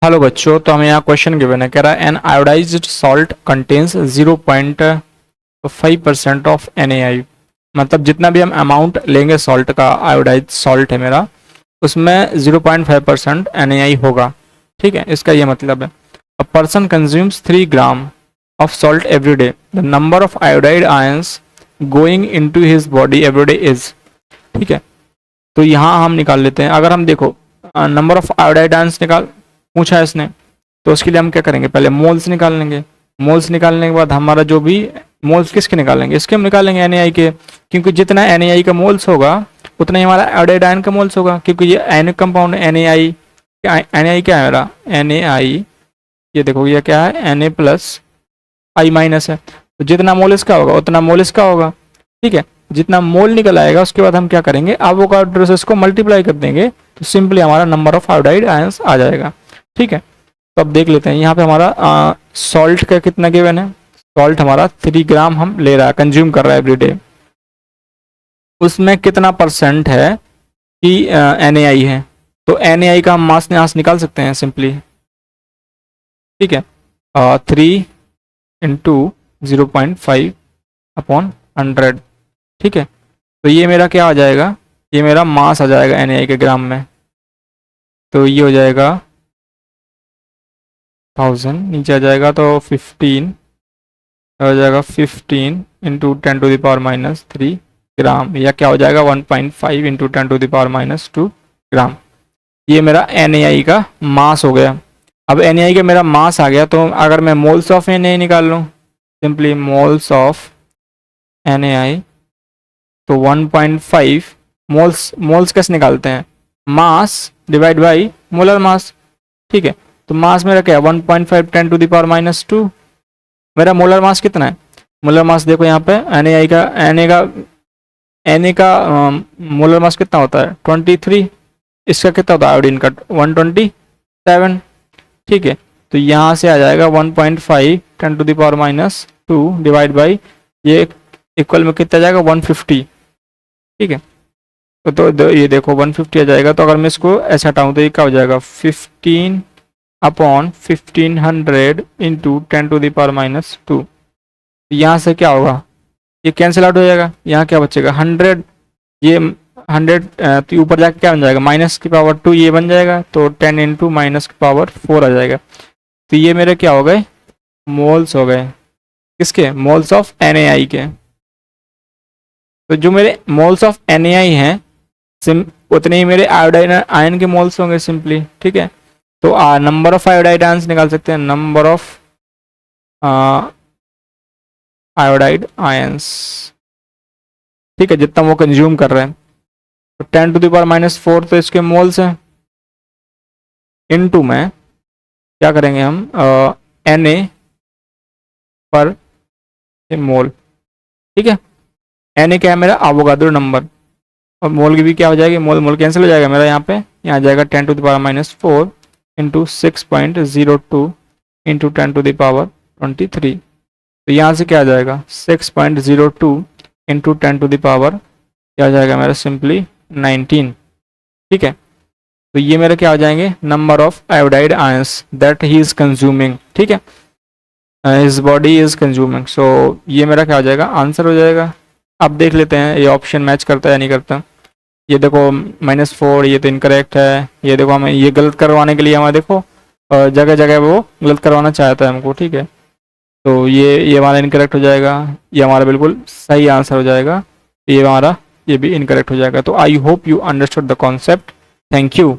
Hello बच्चों, तो हमें यहाँ क्वेश्चन गिवन है, कह रहा है an iodised salt contains 0.5% of NaI। मतलब जितना भी हम अमाउंट लेंगे सॉल्ट का, आयोडाइज सॉल्ट है मेरा, उसमें 0.5% NaI होगा। ठीक है, इसका ये मतलब है a person consumes 3 gram of salt every day, the number of iodide ions going into his body every day is. ठीक है, तो यहाँ हम निकाल लेते हैं। अगर हम देखो नंबर ऑफ आयोडाइड आयंस पूछा है इसने, तो उसके लिए हम क्या करेंगे, पहले मोल्स निकाल लेंगे। मोल्स निकालने के बाद हमारा जो भी मोल्स किसके निकालेंगे, इसके हम निकालेंगे NaI के, क्योंकि जितना NaI का मोल्स होगा उतना ही हमारा आयोडाइड आयन का मोल्स होगा, क्योंकि ये आयनिक कंपाउंड है NaI। NaI क्या है मेरा, NaI, ये देखो ये क्या है, Na प्लस I माइनस है, तो जितना मोल इसका होगा उतना मोल इसका होगा। ठीक है, जितना मोल निकल आएगा उसके बाद हम क्या करेंगे, एवोगाड्रो से इसको मल्टीप्लाई कर देंगे, तो सिंपली हमारा नंबर ऑफ आयोडाइड आयंस आ जाएगा। ठीक है, तो अब देख लेते हैं यहाँ पे हमारा सॉल्ट का कितना गिवन है। सॉल्ट हमारा 3 ग्राम हम ले रहा है, कंज्यूम कर रहा है एवरीडे। उसमें कितना परसेंट है कि NaI है, तो NaI का हम मास यहाँ से निकाल सकते हैं सिंपली। ठीक है, 3 इंटू 0.5 अपॉन 100। ठीक है, तो ये मेरा क्या आ जाएगा, ये मेरा मास आ जाएगा NaI के ग्राम में, तो ये हो जाएगा 1000, नीचे आ जाएगा तो 15 हो जाएगा, 15 इंटू 10⁻³ ग्राम, या क्या हो जाएगा 1.5 इंटू 10⁻² ग्राम। ये मेरा NaI का मास हो गया। अब NaI का मेरा मास आ गया, तो अगर मैं मोल्स ऑफ NaI निकाल लूँ, सिंपली मोल्स ऑफ NaI, तो 1.5 मोल्स कैसे निकालते हैं, mass divide by molar mass. ठीक है, तो मास मेरा क्या है 1.5 10⁻²। मेरा मोलर मास कितना है, मोलर मास देखो यहाँ पे NaI का Na का मोलर मास कितना होता है 23, इसका कितना होता है आयोडीन का 127। ठीक है, तो यहाँ से आ जाएगा 1.5 10⁻² डिवाइड बाई ये इक्वल में कितना जाएगा 150। ठीक है, तो ये देखो 150 आ जाएगा, तो अगर मैं इसको ऐसा हटाऊँ तो ये क्या हो जाएगा 15 अपॉन 1500 इंटू 10⁻²। यहाँ से क्या होगा, ये कैंसिल आउट हो जाएगा, यहाँ क्या बचेगा 100, ये 100 तो ऊपर जाके क्या बन जाएगा -2 ये बन जाएगा, तो 10 इंटू -4 आ जाएगा। तो ये मेरे क्या हो गए, मोल्स हो गए, किसके, मोल्स ऑफ NaI के। तो जो मेरे मोल्स ऑफ NaI हैं उतने ही मेरे आयोडाइन आयन के मोल्स होंगे सिंपली। ठीक है, तो नंबर ऑफ आयोडाइड आयंस निकाल सकते हैं, नंबर ऑफ आयोडाइड आयंस। ठीक है, जितना वो कंज्यूम कर रहे हैं, तो 10⁻⁴ तो इसके मोल्स हैं, इनटू में क्या करेंगे हम Na पर मोल। ठीक है, Na क्या है मेरा एवोगाड्रो नंबर, और मोल की भी क्या हो जाएगी, मोल मोल कैंसिल हो जाएगा मेरा, यहाँ पे यहाँ जाएगा 10⁻⁴ इंटू 6.02 इंटू 10⁻23। तो यहाँ से क्या आ जाएगा 6.02 इंटू 10⁻, क्या आ जाएगा मेरा सिंपली 19। ठीक है, तो ये मेरे क्या हो जाएंगे, number of iodide ions that he is consuming. ठीक है, हिज बॉडी इज कंज्यूमिंग, सो ये मेरा क्या हो जाएगा, आंसर हो जाएगा। अब देख लेते हैं ये ऑप्शन मैच करता है या नहीं करता। ये देखो -4, ये तो इनकरेक्ट है। ये देखो हमें ये गलत करवाने के लिए हमें देखो जगह जगह वो गलत करवाना चाहता है हमको। ठीक है, तो ये हमारा इनकरेक्ट हो जाएगा, ये हमारा बिल्कुल सही आंसर हो जाएगा, ये हमारा ये भी इनकरेक्ट हो जाएगा। तो I hope you understood the concept. Thank you.